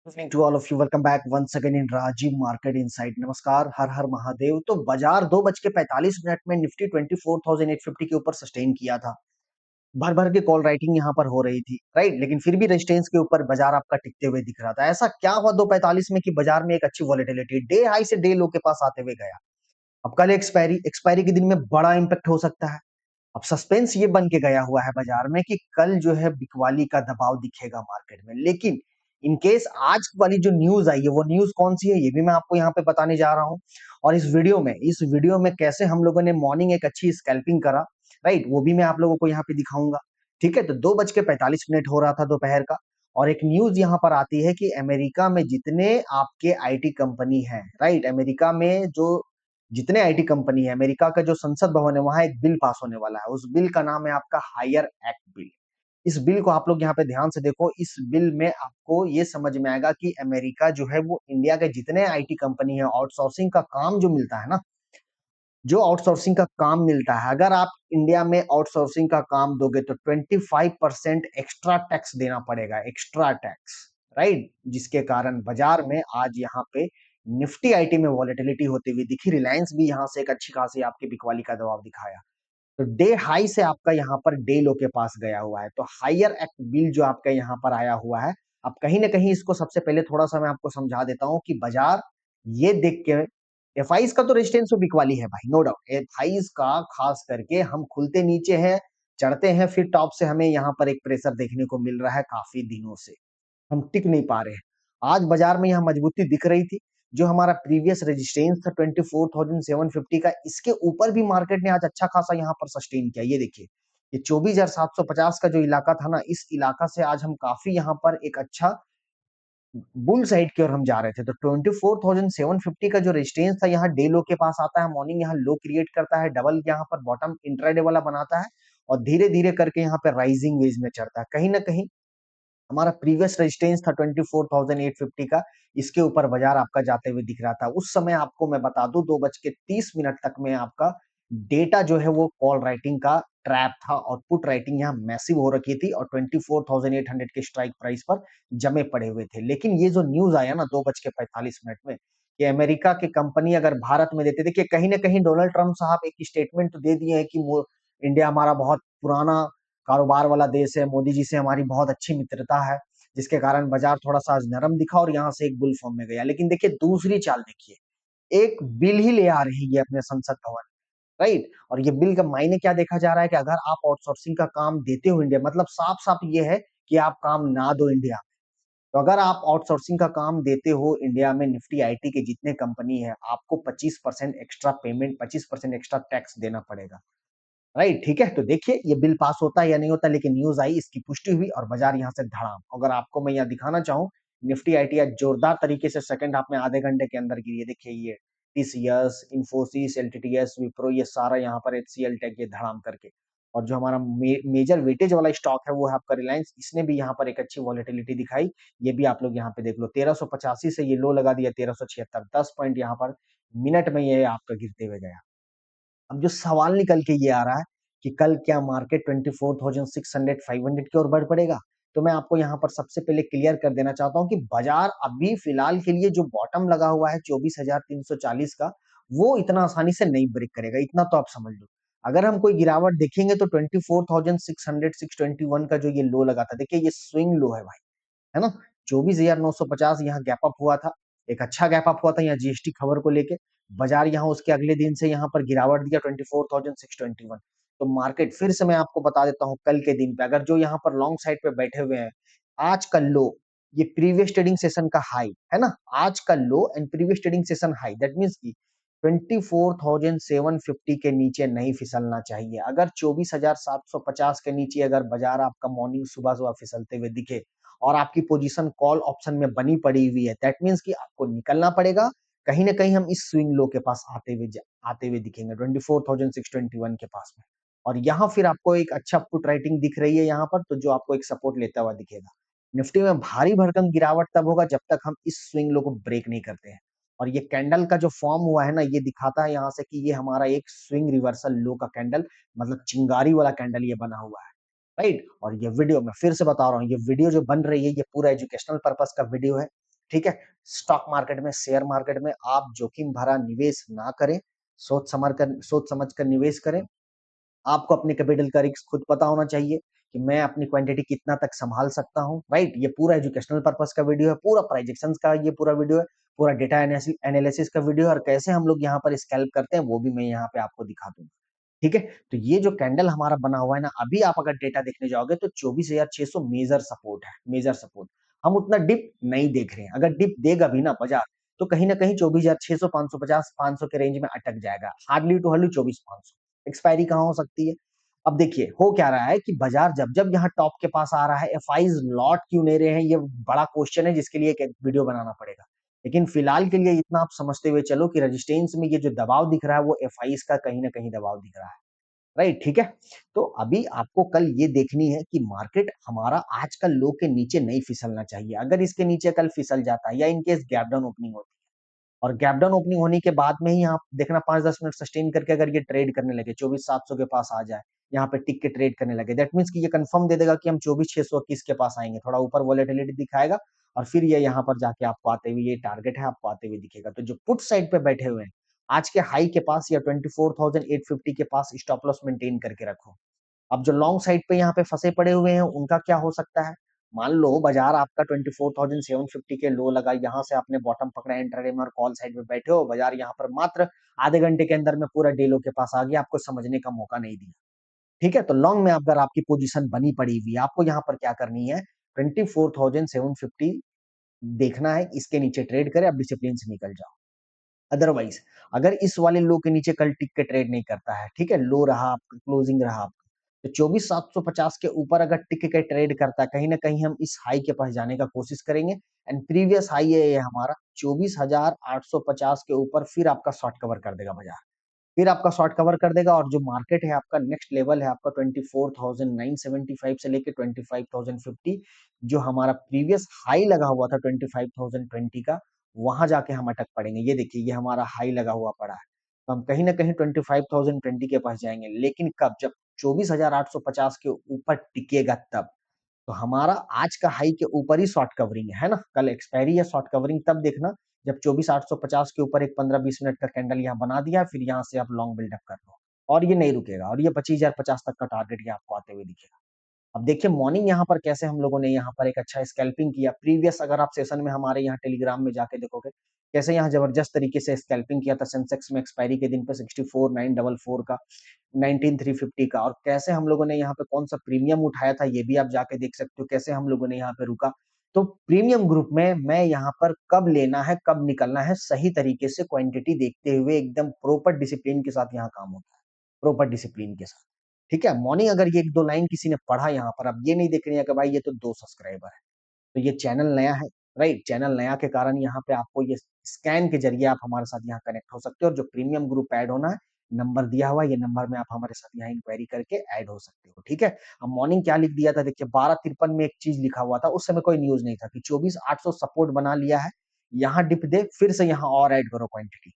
Evening to all of you. Welcome back once again in Rajiv market insight. नमस्कार, हर हर महादेव। तो बाजार 2:45 में निफ्टी 24,850 के ऊपर सस्टेन किया था। भर भर के कॉल राइटिंग यहाँ पर हो रही थी, राइट। लेकिन फिर भी रेजिस्टेंस के ऊपर बाजार आपका टिकते हुए दिख रहा था। ऐसा क्या हुआ 2:45 में कि बाजार में एक अच्छी वॉलेटिलिटी डे हाई से डे लो के पास आते हुए गया। अब कल एक्सपायरी एक्सपायरी के दिन में बड़ा इंपैक्ट हो सकता है। अब सस्पेंस ये बन के गया हुआ है बाजार में कि कल जो है बिकवाली का दबाव दिखेगा मार्केट में। लेकिन इन केस आज वाली जो न्यूज आई है वो न्यूज कौन सी है ये भी मैं आपको यहाँ पे बताने जा रहा हूँ। और इस वीडियो में कैसे हम लोगों ने मॉर्निंग एक अच्छी स्कैल्पिंग करा, राइट, वो भी मैं आप लोगों को यहाँ पे दिखाऊंगा। ठीक है, तो 2:45 हो रहा था दोपहर का। और एक न्यूज यहाँ पर आती है कि अमेरिका में जितने आपके आईटी कंपनी हैं, राइट, अमेरिका में जो जितने आईटी कंपनी है, अमेरिका का जो संसद भवन है वहां एक बिल पास होने वाला है। उस बिल का नाम है आपका हायर एक्ट बिल। इस बिल को आप लोग यहाँ पे ध्यान से देखो। इस बिल में आपको ये समझ में आएगा कि अमेरिका जो है वो इंडिया के जितने आईटी कंपनी है, आउटसोर्सिंग का काम जो मिलता है ना, जो आउटसोर्सिंग का काम मिलता है, अगर आप इंडिया में आउटसोर्सिंग का काम दोगे तो 25% एक्स्ट्रा टैक्स देना पड़ेगा, एक्स्ट्रा टैक्स, राइट। जिसके कारण बाजार में आज यहाँ पे निफ्टी आईटी में वॉलेटिलिटी होती हुई दिखी। रिलायंस भी यहाँ से एक अच्छी खासी आपकी बिकवाली का दबाव दिखाया। तो डे हाई से आपका यहाँ पर डे लो के पास गया हुआ है। तो हायर एक्ट बिल जो आपका यहाँ पर आया हुआ है, अब कहीं ना कहीं इसको सबसे पहले थोड़ा सा मैं आपको समझा देता हूँ कि बाजार ये देख के, एफआईज का तो रेजिस्टेंस तो बिकवाली है भाई, नो डाउट। एफआईज का खास करके हम खुलते नीचे हैं, चढ़ते हैं, फिर टॉप से हमें यहाँ पर एक प्रेशर देखने को मिल रहा है काफी दिनों से। हम टिक नहीं पा रहे हैं। आज बाजार में यहाँ मजबूती दिख रही थी। जो हमारा प्रीवियस रेजिस्टेंस था 24,750 का, इसके ऊपर भी मार्केट ने आज अच्छा खासा यहाँ पर सस्टेन किया। ये देखिए, ये 24,750 का जो इलाका था ना, इस इलाका से आज हम काफी यहाँ पर एक अच्छा बुल साइड की ओर हम जा रहे थे। तो 24,750 का जो रेजिस्टेंस था यहाँ डे लो के पास आता है, मॉर्निंग यहाँ लो क्रिएट करता है, डबल यहाँ पर बॉटम इंट्राडे वाला बनाता है और धीरे धीरे करके यहाँ पे राइजिंग वेज में चढ़ता है। कहीं ना कहीं हमारा प्रीवियस रेजिस्टेंस था 24,850 का, इसके ऊपर बाजार आपका जाते हुए दिख रहा था। उस समय आपको मैं बता दूं 2:30 तक में आपका डेटा जो है वो कॉल राइटिंग का ट्रैप था और पुट राइटिंग यहाँ मैसिव हो रखी थी और 24,800 के स्ट्राइक प्राइस पर जमे पड़े हुए थे। लेकिन ये जो न्यूज आया ना 2:45 में कि अमेरिका की कंपनी अगर भारत में देते, देखिए कहीं ना कहीं डोनाल्ड ट्रंप साहब एक स्टेटमेंट तो दे दिए हैं कि वो इंडिया हमारा बहुत पुराना कारोबार वाला देश है, मोदी जी से हमारी बहुत अच्छी मित्रता है, जिसके कारण बाजार थोड़ा सा आज नरम दिखा और यहाँ से एक बुल फॉर्म में गया। लेकिन देखिए दूसरी चाल देखिए, एक बिल ही ले आ रही है अपने संसद भवन, राइट। और ये बिल का मायने क्या देखा जा रहा है कि अगर आप आउटसोर्सिंग का काम देते हो इंडिया, मतलब साफ साफ ये है कि आप काम ना दो इंडिया। तो अगर आप आउटसोर्सिंग का काम देते हो इंडिया में, निफ्टी आईटी के जितने कंपनी है, आपको 25% एक्स्ट्रा पेमेंट, 25% एक्स्ट्रा टैक्स देना पड़ेगा, राइट। ठीक है, तो देखिए ये बिल पास होता है या नहीं होता, लेकिन न्यूज आई, इसकी पुष्टि हुई और बाजार यहाँ से धड़ाम। अगर आपको मैं यहाँ दिखाना चाहूँ, निफ्टी आईटी आज जोरदार तरीके से सेकंड हाफ में आधे घंटे के अंदर गिरी है। देखिए ये टीसीएस, इंफोसिस, एलटीटीएस, विप्रो, ये सारा यहाँ पर एचसीएल टेक ये धड़ाम करके। और जो हमारा मेजर वेटेज वाला स्टॉक है वो है आपका रिलायंस, इसने भी यहाँ पर एक अच्छी वॉलेटिलिटी दिखाई। ये भी आप लोग यहाँ पे देख लो, 1385 से ये लो लगा दिया 1376, 10 पॉइंट यहाँ पर मिनट में ये आपका गिरते हुए गया। अब जो सवाल निकल के ये आ रहा है कि कल क्या मार्केट 24,600 500 की ओर बढ़ पड़ेगा, तो मैं आपको यहाँ पर सबसे पहले क्लियर कर देना चाहता हूँ कि बाजार अभी फिलहाल के लिए जो बॉटम लगा हुआ है 24,340 का, वो इतना आसानी से नहीं ब्रेक करेगा, इतना तो आप समझ लो। अगर हम कोई गिरावट देखेंगे तो 24,600 621 का जो ये लो लगा था, देखिए ये स्विंग लो है भाई, है ना। 24,950 यहाँ गैप अप हुआ था, एक अच्छा गैप अप हुआ था यहाँ जीएसटी खबर को लेके। बाजार यहाँ उसके अगले दिन से यहाँ पर गिरावट दिया 24,621। तो मार्केट फिर से मैं आपको बता देता हूँ, कल के दिन पे अगर जो यहाँ पर लॉन्ग साइड पे बैठे हुए हैं, आज का लो ये प्रीवियस ट्रेडिंग सेशन का हाई है ना, आज का low and previous trading session high, that means की 24,750 के नीचे नहीं फिसलना चाहिए। अगर 24,750 के नीचे अगर बाजार आपका मॉर्निंग सुबह सुबह फिसलते हुए दिखे और आपकी पोजीशन कॉल ऑप्शन में बनी पड़ी हुई है, दैट मीन्स कि आपको निकलना पड़ेगा। कहीं ना कहीं हम इस स्विंग लो के पास आते हुए दिखेंगे 24,621 के पास में। और यहाँ फिर आपको एक अच्छा पुट राइटिंग दिख रही है यहाँ पर, तो जो आपको एक सपोर्ट लेता हुआ दिखेगा। निफ्टी में भारी भरकम गिरावट तब होगा जब तक हम इस स्विंग लो को ब्रेक नहीं करते हैं। और ये कैंडल का जो फॉर्म हुआ है ना, ये दिखाता है यहाँ से कि ये हमारा एक स्विंग रिवर्सल लो का कैंडल, मतलब चिंगारी वाला कैंडल ये बना हुआ है, राइट। और ये वीडियो मैं फिर से बता रहा हूँ, ये वीडियो जो बन रही है ये पूरा एजुकेशनल पर्पस का वीडियो है। ठीक है? स्टॉक मार्केट में, शेयर मार्केट में आप जोखिम भरा निवेश ना करें, सोच समझ कर निवेश करें। आपको अपने कैपिटल का रिस्क खुद पता होना चाहिए कि मैं अपनी क्वांटिटी कितना तक संभाल सकता हूँ, राइट? ये पूरा एजुकेशनल पर्पस का वीडियो है, पूरा प्रोजेक्शंस का ये पूरा वीडियो है, पूरा डेटा एनालिसिस का वीडियो है और कैसे हम लोग यहाँ पर स्कैल्प करते हैं वो भी मैं यहाँ पे आपको दिखा दूंगा। ठीक है? तो ये जो कैंडल हमारा बना हुआ है ना, अभी आप अगर डेटा देखने जाओगे तो 24,600 मेजर सपोर्ट है, मेजर सपोर्ट। हम उतना डिप नहीं देख रहे हैं। अगर डिप देगा भी ना बाजार, तो कहीं न कहीं 24,600, 550, 500 के रेंज में अटक जाएगा। Hardly to hardly 24,500। एक्सपायरी कहाँ हो सकती है? अब देखिए, हो क्या रहा है कि बाजार जब-जब यहाँ टॉप के पास आ रहा है, एफआईज़ लौट क्यों नहीं रहे हैं? ये बड़ा क्वेश्चन है जिसके लिए एक वीडियो बनाना पड़ेगा। लेकिन फिलहाल के लिए इतना आप समझते हुए चलो कि रेजिस्टेंस में ये जो दबाव दिख रहा है, वो एफआईज़ का कहीं न कहीं दबाव दिख रहा है। राइट, ठीक है? तो अभी आपको कल ये देखनी है कि मार्केट हमारा आज का लो के नीचे नहीं फिसलना चाहिए। अगर इसके नीचे कल फिसल जाता है या in case gap down opening होती है और गैप डाउन ओपनिंग होने के बाद में ही आप देखना 5-10 मिनट सस्टेन करके अगर ये ट्रेड करने लगे, 24,700 के पास आ जाए, यहाँ पे टिक के ट्रेड करने लगे, दैट मीन्स कि ये कंफर्म दे देगा कि हम 24,621 के पास आएँगे। थोड़ा ऊपर वोलेटिलिटी दिखाएगा और फिर ये यहाँ पर जाके आपको आते हुए ये टारगेट है, आपको आते हुए दिखेगा। तो जो पुट साइड पे बैठे हुए हैं, आज के हाई के पास या 24,850 के पास स्टॉप लॉस मेंटेन करके रखो। अब जो लॉन्ग साइड पे यहाँ पे फँसे पड़े हुए हैं, उनका क्या हो सकता है? मान लो बाज़ार आपका 24,750 के लो लगा, यहाँ से आपने बॉटम पकड़ा इंट्राडे में और कॉल साइड में बैठे हो, बाज़ार यहाँ पर मात्र आधे घंटे के अंदर में पूरा डे लो के पास आ गया, आपको समझने का मौका नहीं दिया। ठीक है? तो लॉन्ग में अगर आपकी पोज़ीशन बनी पड़ी हुई है, आपको यहाँ पर क्या करनी है, 24,750 देखना है, इसके नीचे ट्रेड करें, आप डिसिप्लिन से निकल जाओ। अदरवाइज़ अगर इस वाले लो के नीचे कल टिक के ट्रेड नहीं करता है, ठीक है? लो रहा आपका, क्लोजिंग रहा आपका, तो 24,750 के ऊपर अगर टिक के ट्रेड करता है, कहीं न कहीं हम इस हाई के पास जाने का कोशिश करेंगे एंड प्रीवियस हाई है ये हमारा 24,850 के ऊपर फिर आपका शॉर्ट कवर कर देगा बाज़ार। फिर आपका शॉर्ट कवर कर देगा और जो मार्केट है आपका नेक्स्ट लेवल है आपका 24,975 से लेके 25,050 जो हमारा प्रीवियस हाई लगा हुआ था 25,020 का, वहाँ जाके हम अटक पड़ेंगे। ये देखिए ये हमारा हाई लगा हुआ पड़ा है। तो हम कहीं न कहीं 25,020 के पास जाएँगे, लेकिन कब? जब 24,850 के ऊपर टिकेगा तब। तो हमारा आज का हाई के ऊपर ही शॉर्ट कवरिंग है ना? कल एक्सपायरी या शॉर्ट कवरिंग तब देखना जब 24,850 के ऊपर एक 15-20 मिनट का कैंडल यहाँ बना दिया, फिर यहाँ से आप लॉन्ग बिल्डअप कर लो। और ये नहीं रुकेगा और ये 25,050 तक का टारगेट ये आपको आते हुए दिखेगा। अब देखिए मॉर्निंग यहाँ पर कैसे हम लोगों ने यहाँ पर एक अच्छा स्कैल्पिंग किया। प्रीवियस अगर आप सेशन में हमारे यहाँ टेलीग्राम में जाके देखोगे, कैसे यहाँ ज़बरदस्त तरीके से स्कैल्पिंग किया था सेंसेक्स में एक्सपायरी के दिन पे 64,944 का, 19,350 का और कैसे हम लोगों ने यहाँ पे कौन-सा प्रीमियम उठाया था, ये भी आप जाके देख सकते हो, कैसे हम लोगों ने यहाँ पे रुका। तो प्रीमियम ग्रुप में मैं यहाँ पर कब लेना है, कब निकलना है, सही तरीके से क्वांटिटी देखते हुए एकदम प्रॉपर डिसिप्लिन के साथ यहाँ काम होता है, प्रॉपर डिसिप्लिन के साथ। ठीक है? मॉर्निंग अगर ये 1-2 लाइन किसी ने पढ़ा यहाँ पर, अब ये नहीं देख रही है कि भाई ये तो 2 सब्सक्राइबर है। तो ये चैनल नया है, राइट? चैनल नया के कारण यहाँ पे आपको ये स्कैन के ज़रिए आप हमारे साथ यहाँ कनेक्ट हो सकते हो और जो प्रीमियम ग्रुप ऐड होना है, नंबर दिया हुआ है, ये नंबर में आप हमारे साथ यहाँ इंक्वायरी करके ऐड हो सकते हो, ठीक है? अब मॉर्निंग क्या लिख दिया था देखिए 12:53 में एक चीज़ लिखा हुआ था, उस समय कोई न्यूज़ नहीं था कि 24,800 सपोर्ट बना लिया है, यहाँ डिप दे, फिर से यहाँ और ऐड करो क्वांटिटी।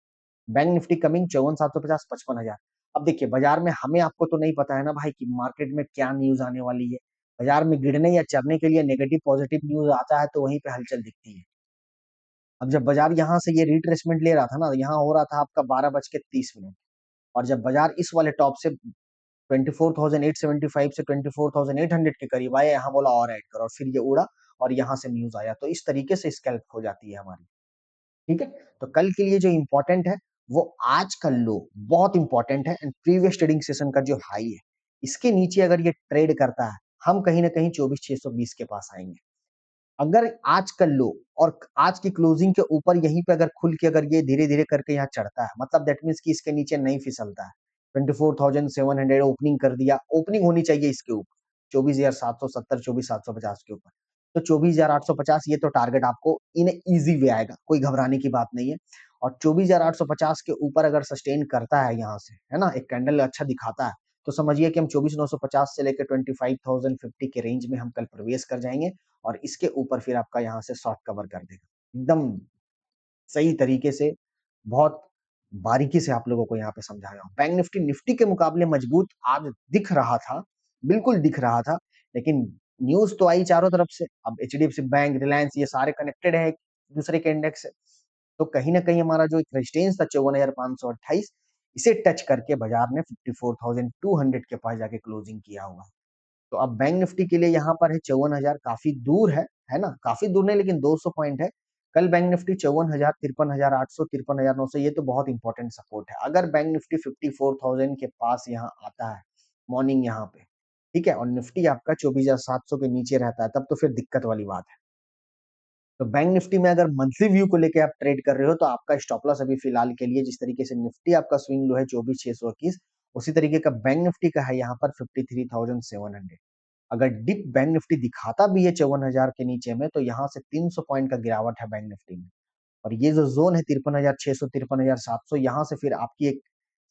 बैंक निफ्टी कमिंग 54,750 55,000 अब देखिए बाज़ार में हमें आपको तो नहीं पता है ना भाई कि मार्केट में क्या न्यूज़ आने वाली है। बाज़ार में गिरने या चढ़ने के लिए नेगेटिव पॉजिटिव न्यूज़ आता है तो वहीं पे हलचल दिखती है। अब जब बाज़ार यहाँ से ये रिट्रेसमेंट ले रहा था ना, यहाँ हो रहा था आपका 12 बज के 30 मिनट और जब बाज़ार इस वाले टॉप से 24,875 से 24,800 के करीब आया, यहाँ बोला और ऐड करो और फिर ये उड़ा और यहाँ से न्यूज़ आया। तो इस तरीके से स्कैल्प हो जाती है हमारी। ठीक है? तो कल के लिए जो इम्पोर्टेंट है, वो आज का लो बहुत इम्पोर्टेंट है एंड प्रीवियस ट्रेडिंग सेशन का जो हाई है, इसके नीचे अगर ये ट्रेड करता है, हम कहीं न कहीं 24,620 के पास आएँगे। अगर आज का लो और आज की क्लोजिंग के ऊपर यहीं पे अगर खुल के अगर ये धीरे-धीरे करके यहाँ चढ़ता है, मतलब दैट मीन्स कि इसके नीचे नहीं फिसलता है। 24,700 ओपनिंग कर दिया, ओपनिंग होनी चाहिए इसके ऊपर, 24,770 24,750 के ऊपर। तो 24,850 ये तो टारगेट आपको इन ईज़ी वे आएगा, कोई घबराने की बात नहीं है। और 24,850 के ऊपर अगर सस्टेन करता है यहाँ से, है ना? एक कैंडल अच्छा दिखाता है, तो समझिए कि हम 24,950 से लेकर 25,050 के रेंज में हम कल प्रवेश कर जाएँगे और इसके ऊपर फिर आपका यहाँ से शॉर्ट कवर कर देगा। एकदम सही तरीके से, बहुत बारीकी से आप लोगों को यहाँ पे समझाया हूँ। बैंक निफ्टी, निफ्टी के मुकाबले मजबूत आज दिख रहा था, बिल्कुल दिख रहा था, लेकिन न्यूज़ तो आई चारों तरफ से। अब एचडीएफसी बैंक, रिलायंस ये सारे कनेक्टेड हैं दूसरे के इंडेक्स से। तो कहीं न कहीं हमारा जो एक रेजिस्टेंस था 54,528, इसे टच करके बाजार ने 54,200 के पास जाके क्लोजिंग किया हुआ है। तो अब बैंक निफ्टी के लिए यहाँ पर है 54,000, काफ़ी दूर है ना? काफ़ी दूर नहीं, लेकिन 200 पॉइंट है। कल बैंक निफ्टी 54,000, 53,800, 53,900, ये तो बहुत इंपॉर्टेंट सपोर्ट है। अगर बैंक निफ्टी 54,000 के पास यहाँ आता है, मॉर्निंग यहाँ पे, ठीक है? और निफ्टी आपका 24,700 के नीचे रहता है, तब तो फिर दिक्कत वाली बात है। तो बैंक निफ्टी में अगर मंथली व्यू को लेके आप ट्रेड कर रहे हो, तो आपका स्टॉप लॉस अभी फिलहाल के लिए, जिस तरीके से निफ्टी आपका स्विंग लो है 24,621, उसी तरीके का बैंक निफ्टी का है यहाँ पर 53,700। अगर डिप बैंक निफ्टी दिखाता भी है 54,000 के नीचे में, तो यहाँ से 300 पॉइंट का गिरावट है बैंक निफ्टी में। और ये जो जोन है 53,600, 53,700, यहाँ से फिर आपकी एक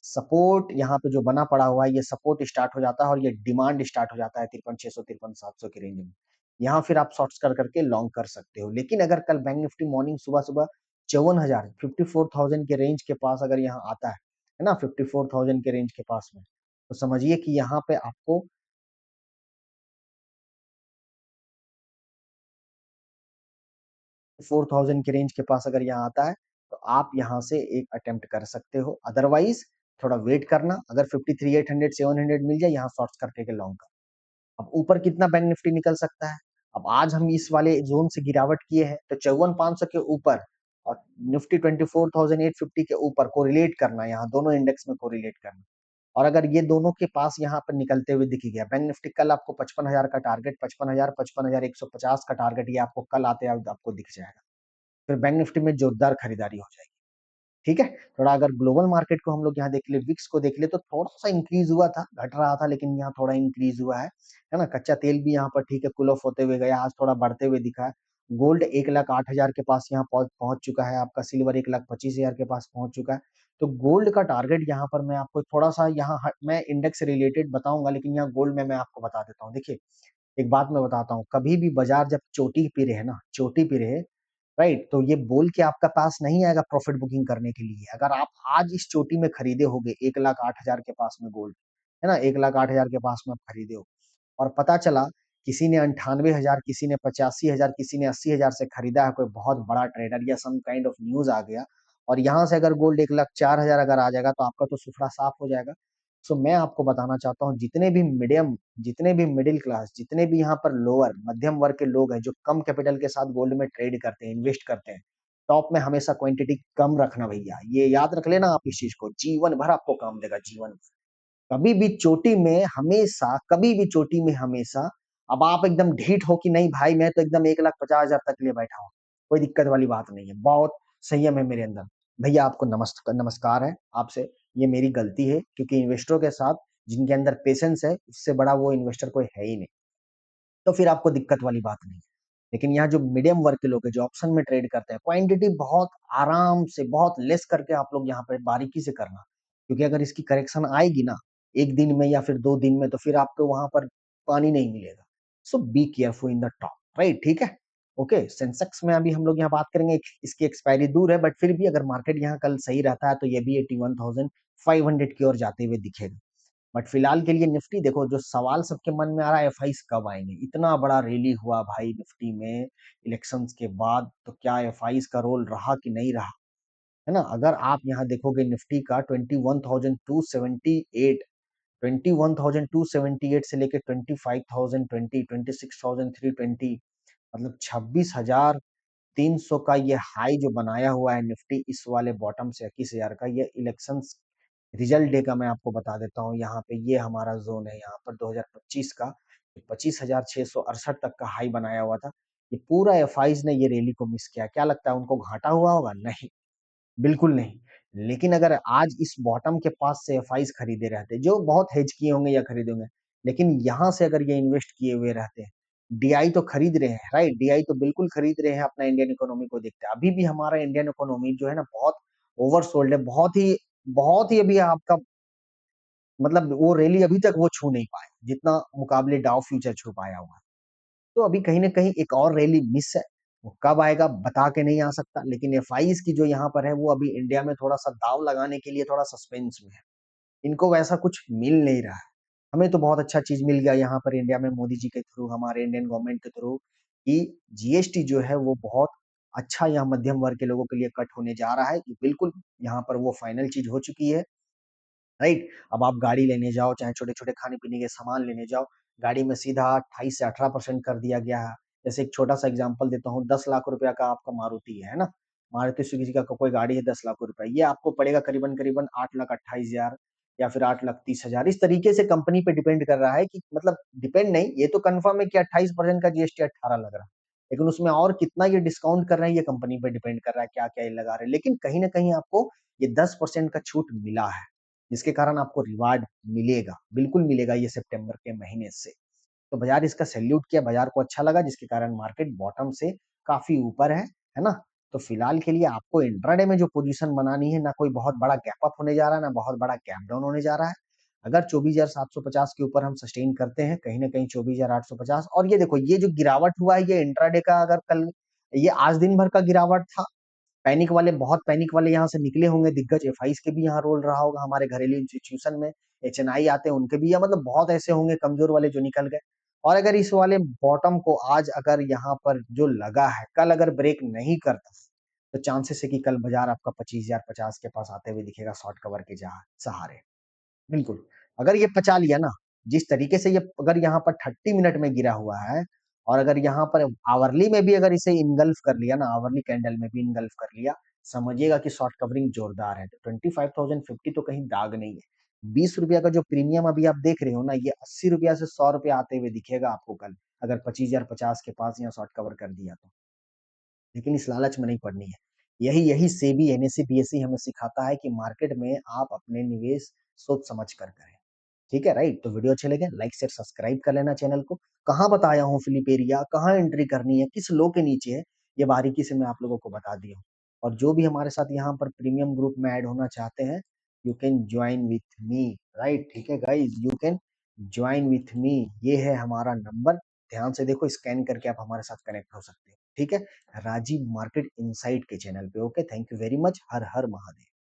सपोर्ट यहाँ पे जो बना पड़ा हुआ है, ये सपोर्ट स्टार्ट हो जाता है और ये डिमांड स्टार्ट हो जाता है 53,600, 53,700 के रेंज में। यहाँ फिर आप शॉर्ट्स कर करके लॉन्ग कर सकते हो। लेकिन अगर कल बैंक निफ्टी मॉर्निंग सुबह-सुबह 54,000, 54,000 के रेंज के पास अगर यहाँ आता है ना? 54,000 के रेंज के पास में, तो समझिए कि यहाँ पे आपको 4,000 के रेंज के पास अगर यहाँ आता है, तो आप यहाँ से एक अटेम्प्ट कर सकते हो। अदरवाइज़ थोड़ा वेट करना, अगर 53,800, 700 मिल जाए, यहाँ शॉर्ट्स करके के लॉन्ग का। अब ऊपर कितना बैंक निफ्टी निकल सकता है? अब आज हम इस वाले ज़ोन से गिरावट किए हैं, तो 54,500 के ऊपर और निफ्टी 24,850 के ऊपर कोरिलेट करना, यहाँ दोनों इंडेक्स में कोरिलेट करना। और अगर ये दोनों के पास यहाँ पर निकलते हुए दिख गया, बैंक निफ्टी कल आपको 55,000 का टारगेट, 55,000, 55,150 का टारगेट, ये आपको कल आते आपको दिख जाएगा। फिर बैंक निफ्टी में जोरदार खरीदारी हो जाएगी। ठीक है? थोड़ा अगर ग्लोबल मार्केट को हम लोग यहाँ देख ले, विक्स को देख ले, तो थोड़ा-सा इंक्रीज़ हुआ था, घट रहा था, लेकिन यहाँ थोड़ा इंक्रीज़ हुआ है ना? कच्चा तेल भी यहाँ पर ठीक है, कूल ऑफ होते हुए गया, आज थोड़ा बढ़ते हुए दिखा है। गोल्ड 1,08,000 के पास यहाँ पहुँच पहुँच चुका है, आपका सिल्वर 1,25,000 के पास पहुँच चुका है। तो गोल्ड का टारगेट यहाँ पर मैं आपको थोड़ा-सा यहाँ मैं इंडेक्स से रिलेटेड बताऊँगा, लेकिन यहाँ गोल्ड में मैं आपको बता देता हूँ। देखिए, एक बात मैं बताता हूँ, कभी भी बाज़ार जब चोटी पे रहे ना, चोटी पे रहे, राइट? तो ये बोल के आपका पास नहीं आएगा प्रॉफिट बुकिंग करने के लिए। अगर आप आज इस चोटी में खरीदे होगे 1,08,000 के पास में गोल्ड, है ना? 1,08,000 के पास में आप खरीदे हो और पता चला किसी ने 98,000, किसी ने 85,000, किसी ने 80,000 से खरीदा है, कोई बहुत बड़ा ट्रेडर या सम काइंड ऑफ न्यूज़ आ गया और यहाँ से अगर गोल्ड 1,04,000 अगर आ जाएगा, तो आपका तो सुपड़ा साफ हो जाएगा। सो मैं आपको बताना चाहता हूँ, जितने भी मिडिल क्लास, जितने भी यहाँ पर लोअर मध्यम वर्ग के लोग हैं, जो कम कैपिटल के साथ गोल्ड में ट्रेड करते हैं, इन्वेस्ट करते हैं, टॉप में हमेशा क्वांटिटी कम रखना भैया। ये याद रख लेना आप इस चीज़ को, जीवन भर आपको काम देगा, जीवन भर। कभी भी चोटी में हमेशा, कभी भी चोटी में हमेशा, अब आप एकदम ढीठ हो कि नहीं भाई मैं तो एकदम 1,50,000 तक लिए बैठा हूँ, कोई दिक्कत वाली बात नहीं है, बहुत संयम है मेरे अंदर। भैया आपको नमस्कार है आपसे, ये मेरी गलती है क्योंकि इन्वेस्टरों के साथ जिनके अंदर पेशेंस है, उससे बड़ा वो इन्वेस्टर कोई है ही नहीं। तो फिर आपको दिक्कत वाली बात नहीं है। लेकिन यहाँ जो मीडियम वर्ग के लोग हैं, जो ऑप्शन में ट्रेड करते हैं, क्वांटिटी बहुत आराम से, बहुत लेस करके आप लोग यहाँ पे बारीकी से करना। क्योंकि अगर इसकी करेक्शन आएगी ना, 1 दिन में या फिर 2 दिन में, तो फिर आपको वहाँ पर पानी नहीं मिलेगा। So be careful in the top, right? ठीक है? ओके, सेंसेक्स में अभी हम लोग यहाँ बात करेंगे, इसकी एक्सपायरी दूर है, बट फिर भी अगर मार्केट यहाँ कल सही रहता है, तो ये भी 81,500 की ओर जाते हुए दिखेगा। बट फिलहाल के लिए निफ्टी देखो, जो सवाल सबके मन में आ रहा है, एफआईस कब आएंगे? इतना बड़ा रैली हुआ भाई निफ्टी में इलेक्शंस के बाद, तो क्या एफआईस का रोल रहा कि नहीं रहा, है ना? अगर आप यहाँ देखोगे निफ्टी का 21,278, 21,278 से लेके 25,020, 26,320, मतलब 26,300 का ये हाई जो बनाया हुआ है निफ्टी, इस वाले बॉटम से 21,000 का, ये इलेक्शंस रिजल्ट डे का मैं आपको बता देता हूँ। यहाँ पे ये हमारा ज़ोन है, यहाँ पर 2025 का 25,668 तक का हाई बनाया हुआ था। ये पूरा एफआईज़ ने ये रैली को मिस किया। क्या लगता है उनको घाटा हुआ होगा? नहीं, बिल्कुल नहीं। लेकिन अगर आज इस बॉटम के पास से एफआईज़ खरीदे रहते, जो बहुत हेज किए होंगे या खरीदे होंगे, लेकिन यहाँ से अगर ये इन्वेस्ट किए हुए रहते, डीआई तो खरीद रहे हैं, राइट? डीआई तो बिल्कुल खरीद रहे हैं, अपना इंडियन इकोनॉमी को देखते हैं। अभी भी हमारा इंडियन इकोनॉमी जो है ना, बहुत ओवरसोल्ड है, बहुत ही अभी आपका मतलब वो रैली अभी तक वो छू नहीं पाए, जितना मुकाबले डाउ फ्यूचर छू पाया हुआ है। तो अभी कहीं न कहीं एक और रैली मिस है, वो कब आएगा बता के नहीं आ सकता, लेकिन एफआईज़ की जो यहाँ पर है, वो अभी इंडिया में थोड़ा-सा दाँव लगाने के लिए थोड़ा सस्पेंस में है। इनको वैसा कुछ मिल नहीं रहा है। हमें तो बहुत अच्छा चीज़ मिल गया यहाँ पर इंडिया में मोदी जी के थ्रू, हमारे इंडियन गवर्नमेंट के थ्रू, कि जीएसटी जो है वो बहुत अच्छा यहाँ मध्यम वर्ग के लोगों के लिए कट होने जा रहा है कि बिल्कुल यहाँ पर वो फाइनल चीज़ हो चुकी है, राइट? अब आप गाड़ी लेने जाओ, चाहे छोटे-छोटे खाने-पीने के सामान लेने जाओ, गाड़ी में सीधा 28 से 18% कर दिया गया है। जैसे एक छोटा-सा एग्ज़ाम्पल देता हूँ, 10 लाख रुपया का आपका मारुति है ना? मारुति सुजुकी का कोई गाड़ी है 10 लाख रुपए, ये आपको पड़ेगा करीबन-करीबन 8,28,000 या फिर 8,30,000। इस तरीके से कंपनी पे डिपेंड कर रहा है कि मतलब डिपेंड नहीं, ये तो कन्फर्म है कि 28% का जीएसटी 18 लग रहा है। लेकिन उसमें और कितना ये डिस्काउंट कर रहे हैं, ये कंपनी पे डिपेंड कर रहा है, क्या-क्या ये लगा रहे हैं। लेकिन कहीं न कहीं आपको ये 10% का छूट मिला है। जिसके कारण आपको रिवार्ड मिलेगा, बिल्कुल मिलेगा ये सितंबर के महीने से। तो बाज़ार इसका सैल्यूट किया, बाज़ार को अच्छा लगा जिसके कारण मार्केट बॉटम से काफ़ी ऊपर है ना? तो फिलहाल के लिए आपको इंट्राडे में जो पोज़ीशन बनानी है, ना कोई बहुत बड़ा गैप अप होने जा रहा है, ना बहुत बड़ा गैप डाउन होने जा रहा है। अगर 24,750 के ऊपर हम सस्टेन करते हैं, कहीं न कहीं 24,850 और ये देखो ये जो गिरावट हुआ है ये इंट्राडे का अगर कल ये आज दिन भर का गिरावट था, बहुत पैनिक वाले यहाँ से निकले होंगे दिग्गज एफआईज़ के भी यहाँ रोल रहा होगा, हमारे घरेलू इंस्टीट्यूशन में एचएनआई आते हैं उनके भी या मतलब बहुत ऐसे होंगे कमज़ोर वाले जो निकल गए। और अगर इस वाले बॉटम को आज अगर यहाँ पर जो लगा है, कल अगर ब्रेक नहीं करता, तो चांसेस है कि कल बाज़ार आपका 25,050 के पास आते हुए दिखेगा शॉर्ट कवर के सहारे। बिल्कुल, अगर ये पचा लिया ना, जिस तरीके से ये अगर यहाँ पर 30 मिनट में गिरा हुआ है और अगर यहाँ पर आवरली में भी अगर इसे इन्गल्फ कर लिया ना, आवरली कैंडल में भी इन्गल्फ कर लिया, समझिएगा कि शॉर्ट कवरिंग जोरदार है। तो 25,050 तो कहीं दाग नहीं है। ₹20 का जो प्रीमियम अभी आप देख रहे हो ना, ये ₹80 से ₹100 आते हुए दिखेगा आपको कल, अगर 25,050 के पास यहाँ शॉर्ट कवर कर दिया तो। लेकिन इस लालच में नहीं पड़नी है। यही यही सेबी, एनएसई, बीएसई हमें सिखाता है कि मार्केट में आप अपने निवेश सोच समझ कर करें। ठीक है, राइट? तो वीडियो अच्छे लगे, लाइक, शेयर, सब्सक्राइब कर लेना चैनल को। कहाँ बताया हूँ फ्लिप एरिया, कहाँ एंट्री करनी है, किस लो के नीचे है, ये बारीकी से मैं आप लोगों को बता दिया हूँ। और जो भी हमारे साथ यहाँ पर प्रीमियम ग्रुप में ऐड होना चाहते हैं, you can join with me, right? ठीक है guys, you can join with me, ये है हमारा नंबर। ध्यान से देखो, स्कैन करके आप हमारे साथ कनेक्ट हो सकते हैं। ठीक है? राजीव मार्केट इनसाइट के चैनल पे। Okay, thank you very much. Her her Mahadev.